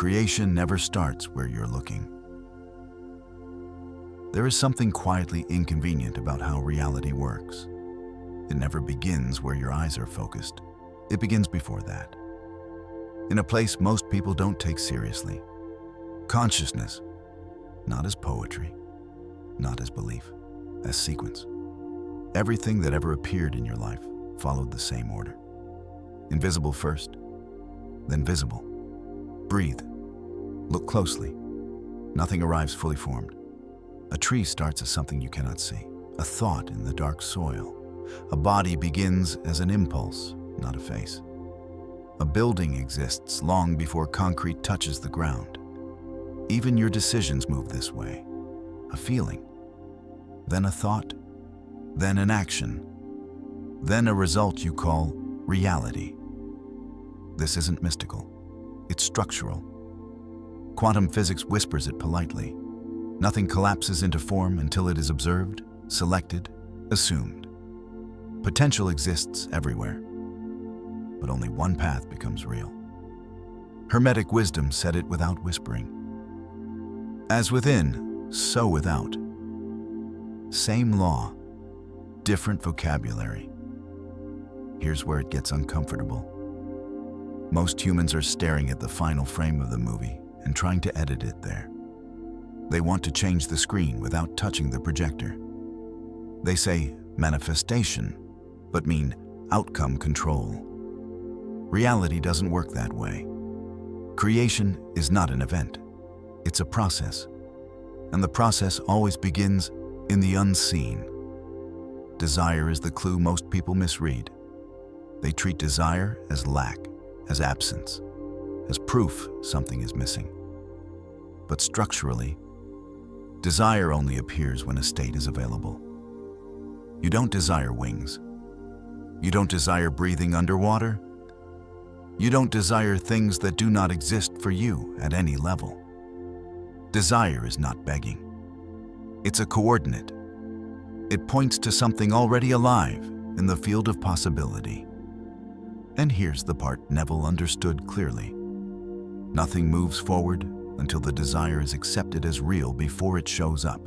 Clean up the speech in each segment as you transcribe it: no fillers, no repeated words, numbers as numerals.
creation never starts where you're looking. There is something quietly inconvenient about how reality works. It never begins where your eyes are focused. It begins before that, in a place most people don't take seriously. Consciousness, not as poetry, not as belief, as sequence. Everything that ever appeared in your life followed the same order. Invisible first, then visible. Breathe. Look closely. Nothing arrives fully formed. A tree starts as something you cannot see, a thought in the dark soil. A body begins as an impulse, not a face. A building exists long before concrete touches the ground. Even your decisions move this way. A feeling, then a thought, then an action, then a result you call reality. This isn't mystical. It's structural. Quantum physics whispers it politely. Nothing collapses into form until it is observed, selected, assumed. Potential exists everywhere, but only one path becomes real. Hermetic wisdom said it without whispering. As within, so without. Same law, different vocabulary. Here's where it gets uncomfortable. Most humans are staring at the final frame of the movie and trying to edit it there. They want to change the screen without touching the projector. They say manifestation, but mean outcome control. Reality doesn't work that way. Creation is not an event. It's a process. And the process always begins in the unseen. Desire is the clue most people misread. They treat desire as lack, as absence, as proof something is missing. But structurally, desire only appears when a state is available. You don't desire wings. You don't desire breathing underwater. You don't desire things that do not exist for you at any level. Desire is not begging. It's a coordinate. It points to something already alive in the field of possibility. And here's the part Neville understood clearly. Nothing moves forward until the desire is accepted as real before it shows up.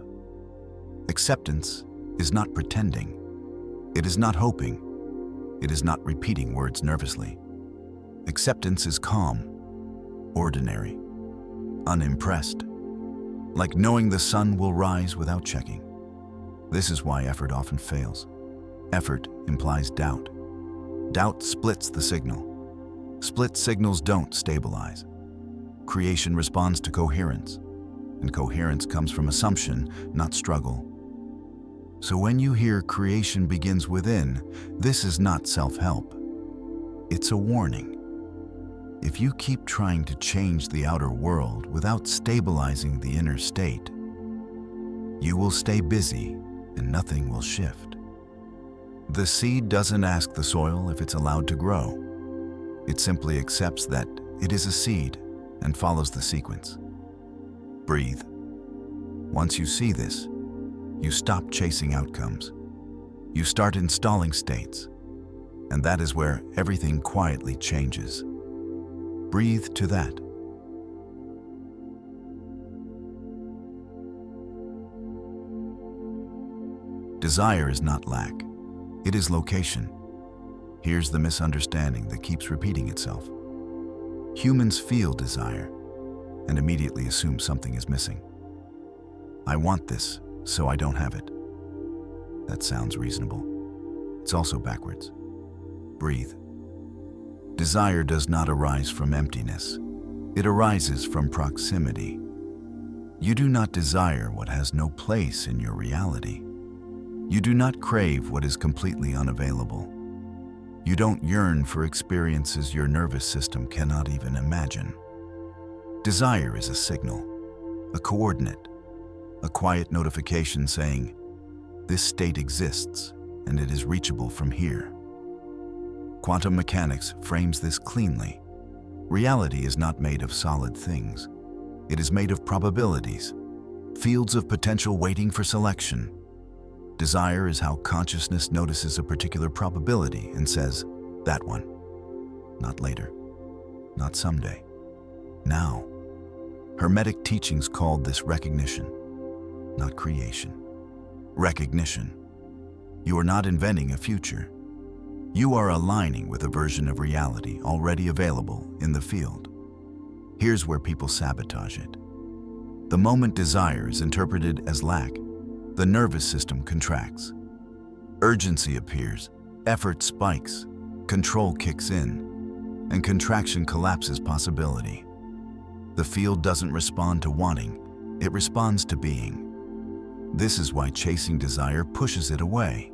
Acceptance is not pretending. It is not hoping. It is not repeating words nervously. Acceptance is calm, ordinary, unimpressed, like knowing the sun will rise without checking. This is why effort often fails. Effort implies doubt. Doubt splits the signal. Split signals don't stabilize. Creation responds to coherence, and coherence comes from assumption, not struggle. So when you hear creation begins within, this is not self-help. It's a warning. If you keep trying to change the outer world without stabilizing the inner state, you will stay busy and nothing will shift. The seed doesn't ask the soil if it's allowed to grow. It simply accepts that it is a seed and follows the sequence. Breathe. Once you see this, you stop chasing outcomes. You start installing states, and that is where everything quietly changes. Breathe to that. Desire is not lack. It is location. Here's the misunderstanding that keeps repeating itself. Humans feel desire and immediately assume something is missing. I want this, so I don't have it. That sounds reasonable. It's also backwards. Breathe. Desire does not arise from emptiness. It arises from proximity. You do not desire what has no place in your reality. You do not crave what is completely unavailable. You don't yearn for experiences your nervous system cannot even imagine. Desire is a signal, a coordinate, a quiet notification saying, this state exists and it is reachable from here. Quantum mechanics frames this cleanly. Reality is not made of solid things. It is made of probabilities, fields of potential waiting for selection. Desire is how consciousness notices a particular probability and says, that one. Not later. Not someday. Now. Hermetic teachings called this recognition, not creation. Recognition. You are not inventing a future. You are aligning with a version of reality already available in the field. Here's where people sabotage it. The moment desire is interpreted as lack, the nervous system contracts. Urgency appears, effort spikes, control kicks in, and contraction collapses possibility. The field doesn't respond to wanting, it responds to being. This is why chasing desire pushes it away,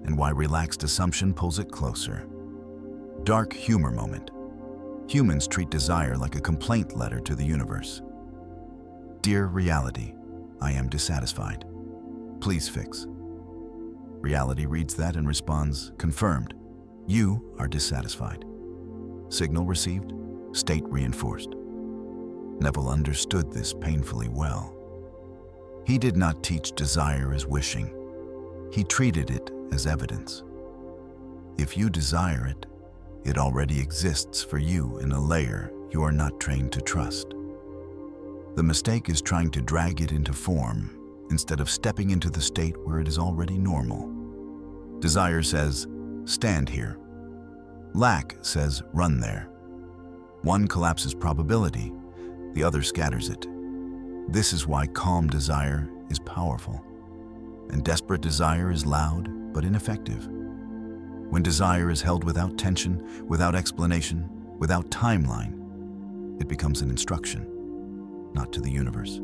and why relaxed assumption pulls it closer. Dark humor moment. Humans treat desire like a complaint letter to the universe. Dear reality, I am dissatisfied. Please fix. Reality reads that and responds, confirmed. You are dissatisfied. Signal received, state reinforced. Neville understood this painfully well. He did not teach desire as wishing. He treated it as evidence. If you desire it, it already exists for you in a layer you are not trained to trust. The mistake is trying to drag it into form instead of stepping into the state where it is already normal. Desire says, stand here. Lack says, run there. One collapses probability, the other scatters it. This is why calm desire is powerful, and desperate desire is loud but ineffective. When desire is held without tension, without explanation, without timeline, it becomes an instruction, not to the universe,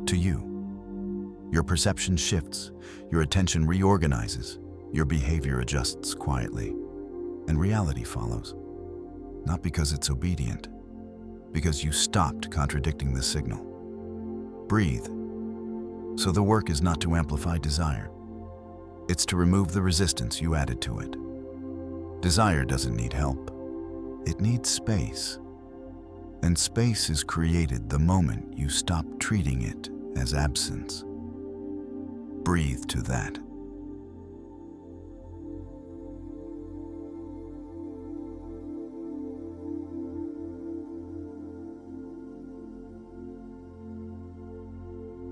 to you. Your perception shifts, your attention reorganizes, your behavior adjusts quietly, and reality follows. Not because it's obedient, because you stopped contradicting the signal. Breathe. So the work is not to amplify desire. It's to remove the resistance you added to it. Desire doesn't need help. It needs space. And space is created the moment you stop treating it as absence. Breathe to that.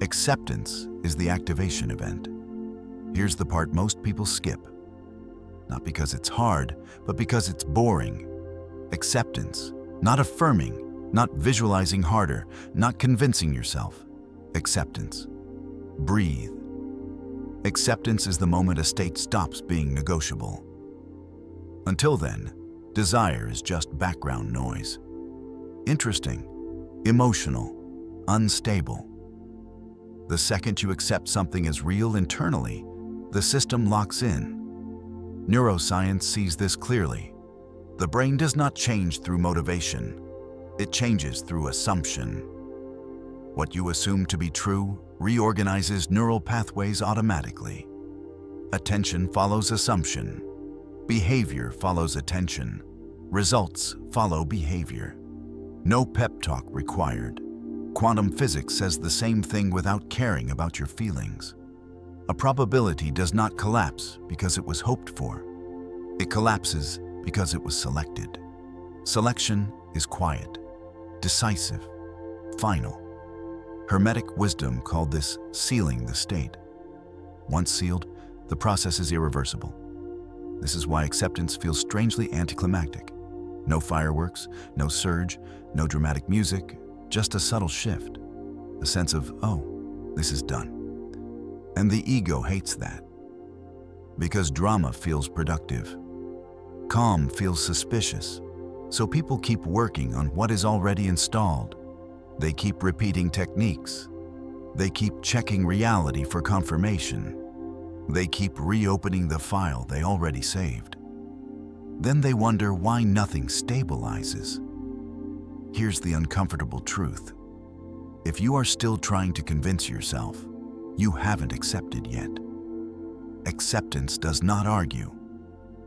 Acceptance is the activation event. Here's the part most people skip. Not because it's hard, but because it's boring. Acceptance, not affirming, not visualizing harder, not convincing yourself. Acceptance. Breathe. Acceptance is the moment a state stops being negotiable. Until then, desire is just background noise. Interesting, emotional, unstable. The second you accept something as real internally, the system locks in. Neuroscience sees this clearly. The brain does not change through motivation. It changes through assumption. What you assume to be true reorganizes neural pathways automatically. Attention follows assumption. Behavior follows attention. Results follow behavior. No pep talk required. Quantum physics says the same thing without caring about your feelings. A probability does not collapse because it was hoped for. It collapses because it was selected. Selection is quiet, decisive, final. Hermetic wisdom called this sealing the state. Once sealed, the process is irreversible. This is why acceptance feels strangely anticlimactic. No fireworks, no surge, no dramatic music, just a subtle shift, a sense of, oh, this is done. And the ego hates that. Because drama feels productive. Calm feels suspicious. So people keep working on what is already installed. They keep repeating techniques. They keep checking reality for confirmation. They keep reopening the file they already saved. Then they wonder why nothing stabilizes. Here's the uncomfortable truth. If you are still trying to convince yourself, you haven't accepted yet. Acceptance does not argue.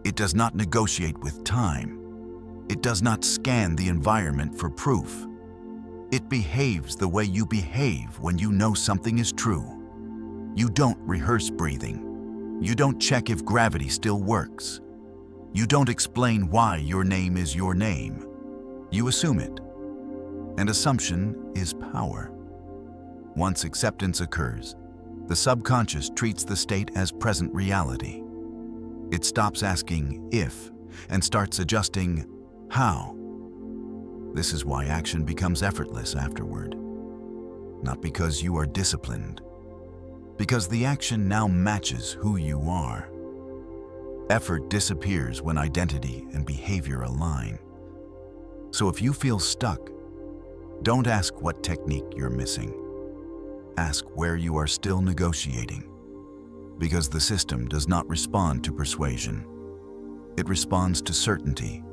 It does not negotiate with time. It does not scan the environment for proof. It behaves the way you behave when you know something is true. You don't rehearse breathing. You don't check if gravity still works. You don't explain why your name is your name. You assume it. And assumption is power. Once acceptance occurs, the subconscious treats the state as present reality. It stops asking if and starts adjusting how. This is why action becomes effortless afterward. Not because you are disciplined, because the action now matches who you are. Effort disappears when identity and behavior align. So if you feel stuck, don't ask what technique you're missing. Ask where you are still negotiating. Because the system does not respond to persuasion. It responds to certainty.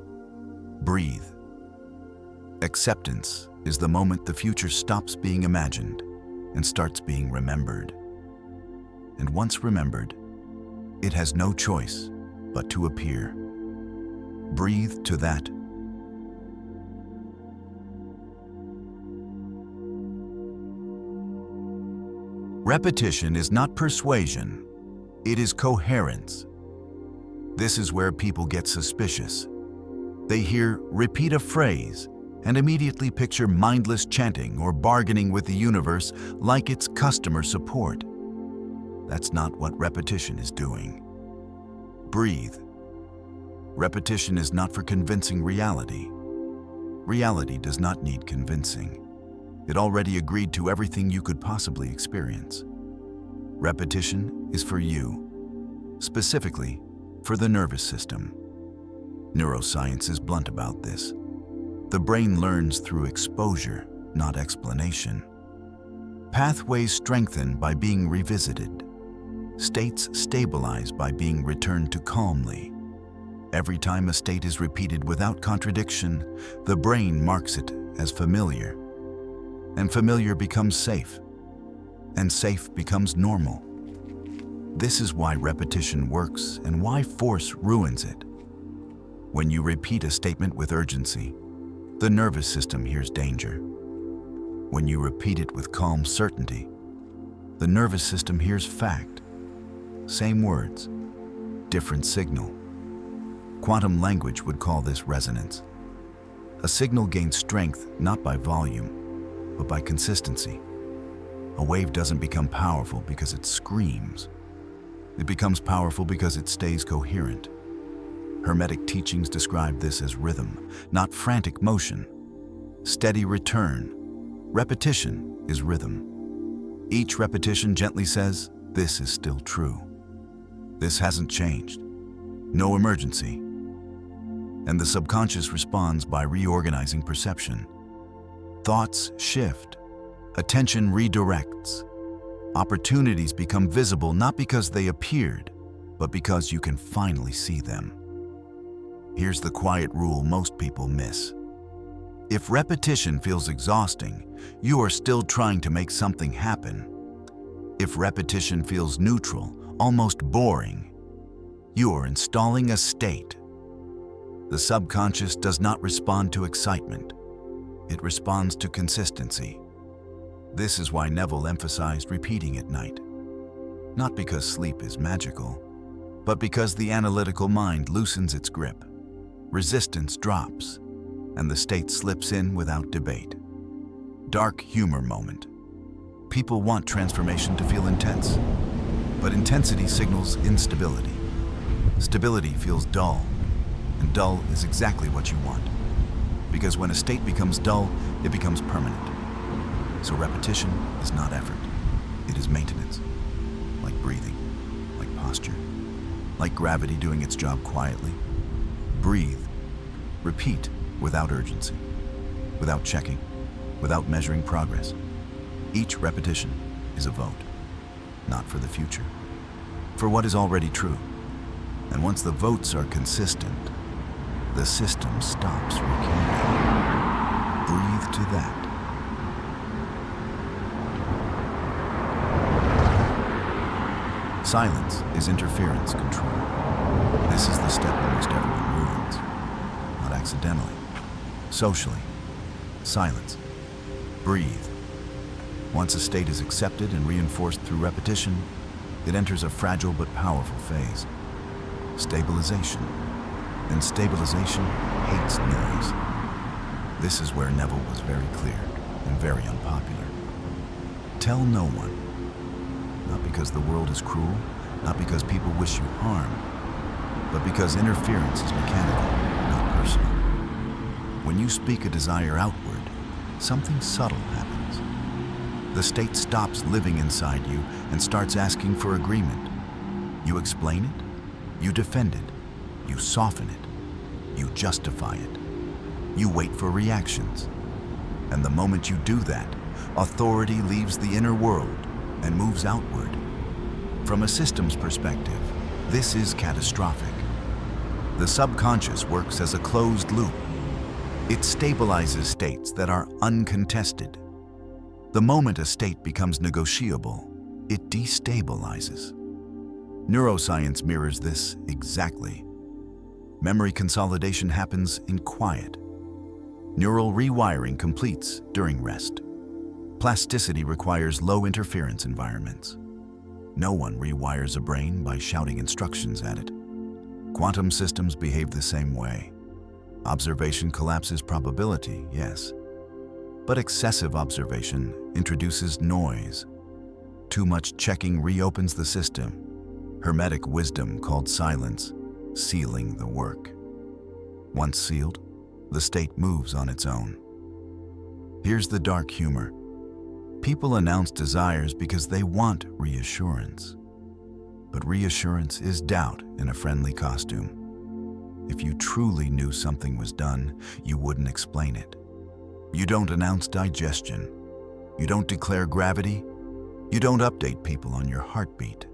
Breathe. Acceptance is the moment the future stops being imagined and starts being remembered. And once remembered, it has no choice but to appear. Breathe to that. Repetition is not persuasion, it is coherence. This is where people get suspicious. They hear "repeat a phrase" and immediately picture mindless chanting or bargaining with the universe like it's customer support. That's not what repetition is doing. Breathe. Repetition is not for convincing reality. Reality does not need convincing. It already agreed to everything you could possibly experience. Repetition is for you, specifically for the nervous system. Neuroscience is blunt about this. The brain learns through exposure, not explanation. Pathways strengthen by being revisited. States stabilize by being returned to calmly. Every time a state is repeated without contradiction, the brain marks it as familiar. And familiar becomes safe, and safe becomes normal. This is why repetition works and why force ruins it. When you repeat a statement with urgency, the nervous system hears danger. When you repeat it with calm certainty, the nervous system hears fact. Same words, different signal. Quantum language would call this resonance. A signal gains strength not by volume, but by consistency. A wave doesn't become powerful because it screams. It becomes powerful because it stays coherent. Hermetic teachings describe this as rhythm, not frantic motion. Steady return. Repetition is rhythm. Each repetition gently says, "This is still true. This hasn't changed. No emergency." And the subconscious responds by reorganizing perception. Thoughts shift. Attention redirects. Opportunities become visible not because they appeared, but because you can finally see them. Here's the quiet rule most people miss. If repetition feels exhausting, you are still trying to make something happen. If repetition feels neutral, almost boring, you are installing a state. The subconscious does not respond to excitement. It responds to consistency. This is why Neville emphasized repeating at night. Not because sleep is magical, but because the analytical mind loosens its grip. Resistance drops, and the state slips in without debate. Dark humor moment. People want transformation to feel intense, but intensity signals instability. Stability feels dull, and dull is exactly what you want. Because when a state becomes dull, it becomes permanent. So repetition is not effort. It is maintenance. Like breathing, like posture, like gravity doing its job quietly. Breathe. Repeat without urgency, without checking, without measuring progress. Each repetition is a vote, not for the future, for what is already true. And once the votes are consistent, the system stops recanting. Breathe to that. Silence is interference control. This is the step almost everyone ruins. Not accidentally. Socially. Silence. Breathe. Once a state is accepted and reinforced through repetition, it enters a fragile but powerful phase. Stabilization. And stabilization hates noise. This is where Neville was very clear and very unpopular. Tell no one. Not because the world is cruel, not because people wish you harm, but because interference is mechanical, not personal. When you speak a desire outward, something subtle happens. The state stops living inside you and starts asking for agreement. You explain it, you defend it, you soften it, you justify it. You wait for reactions. And the moment you do that, authority leaves the inner world and moves outward. From a systems perspective, this is catastrophic. The subconscious works as a closed loop. It stabilizes states that are uncontested. The moment a state becomes negotiable, it destabilizes. Neuroscience mirrors this exactly. Memory consolidation happens in quiet. Neural rewiring completes during rest. Plasticity requires low interference environments. No one rewires a brain by shouting instructions at it. Quantum systems behave the same way. Observation collapses probability, yes. But excessive observation introduces noise. Too much checking reopens the system. Hermetic wisdom called silence, sealing the work. Once sealed, the state moves on its own. Here's the dark humor. People announce desires because they want reassurance. But reassurance is doubt in a friendly costume. If you truly knew something was done, you wouldn't explain it. You don't announce digestion. You don't declare gravity. You don't update people on your heartbeat.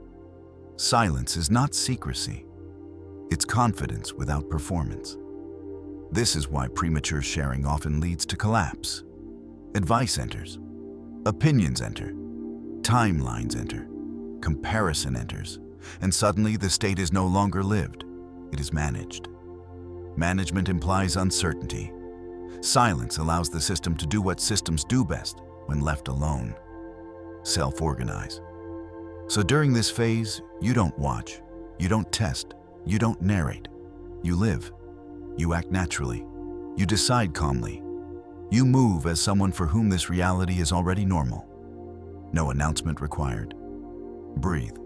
Silence is not secrecy. It's confidence without performance. This is why premature sharing often leads to collapse. Advice enters. Opinions enter. Timelines enter. Comparison enters. And suddenly the state is no longer lived. It is managed. Management implies uncertainty. Silence allows the system to do what systems do best when left alone. Self-organize. So during this phase, you don't watch, you don't test, you don't narrate. You live. You act naturally. You decide calmly. You move as someone for whom this reality is already normal. No announcement required. Breathe.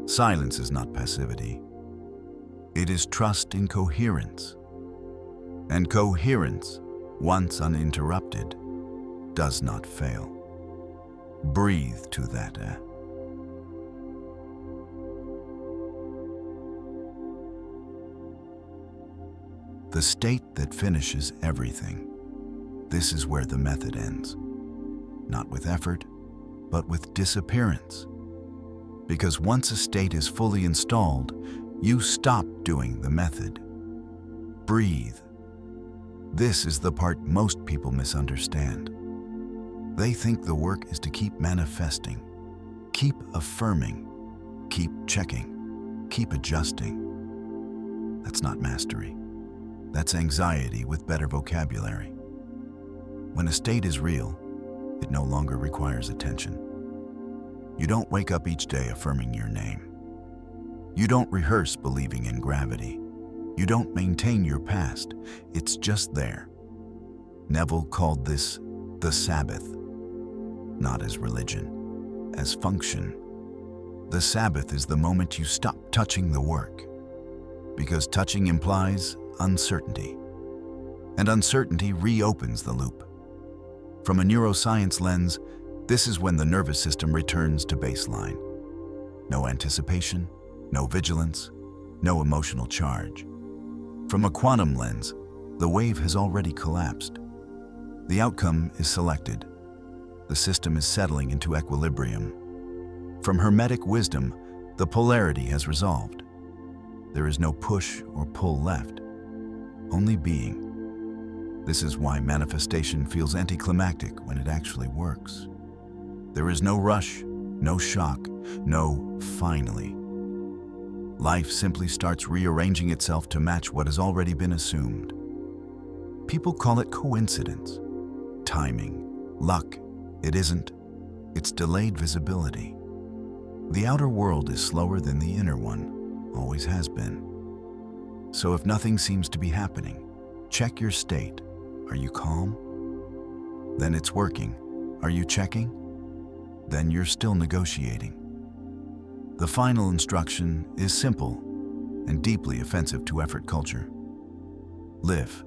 Silence is not passivity. It is trust in coherence. And coherence, once uninterrupted, does not fail. Breathe to that. The state that finishes everything. This is where the method ends. Not with effort, but with disappearance. Because once a state is fully installed, you stop doing the method. Breathe. This is the part most people misunderstand. They think the work is to keep manifesting, keep affirming, keep checking, keep adjusting. That's not mastery. That's anxiety with better vocabulary. When a state is real, it no longer requires attention. You don't wake up each day affirming your name. You don't rehearse believing in gravity. You don't maintain your past. It's just there. Neville called this the Sabbath, not as religion, as function. The Sabbath is the moment you stop touching the work, because touching implies uncertainty, and uncertainty reopens the loop. From a neuroscience lens, this is when the nervous system returns to baseline. No anticipation, no vigilance, no emotional charge. From a quantum lens, the wave has already collapsed. The outcome is selected. The system is settling into equilibrium. From Hermetic wisdom, the polarity has resolved. There is no push or pull left, only being. This is why manifestation feels anticlimactic when it actually works. There is no rush, no shock, no finally. Life simply starts rearranging itself to match what has already been assumed. People call it coincidence, timing, luck. It isn't. It's delayed visibility. The outer world is slower than the inner one, always has been. So if nothing seems to be happening, check your state. Are you calm? Then it's working. Are you checking? Then you're still negotiating. The final instruction is simple and deeply offensive to effort culture. Live.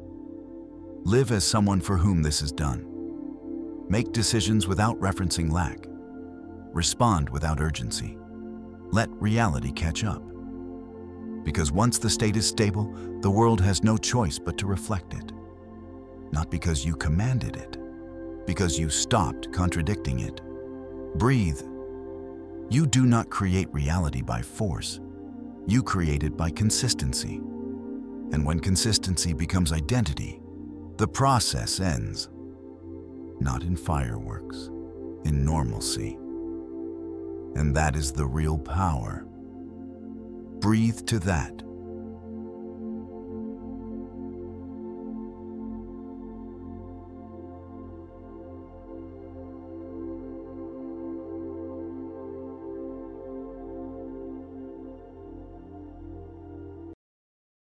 Live as someone for whom this is done. Make decisions without referencing lack. Respond without urgency. Let reality catch up. Because once the state is stable, the world has no choice but to reflect it. Not because you commanded it, because you stopped contradicting it. Breathe. You do not create reality by force. You create it by consistency. And when consistency becomes identity, the process ends. Not in fireworks, in normalcy. And that is the real power. Breathe to that.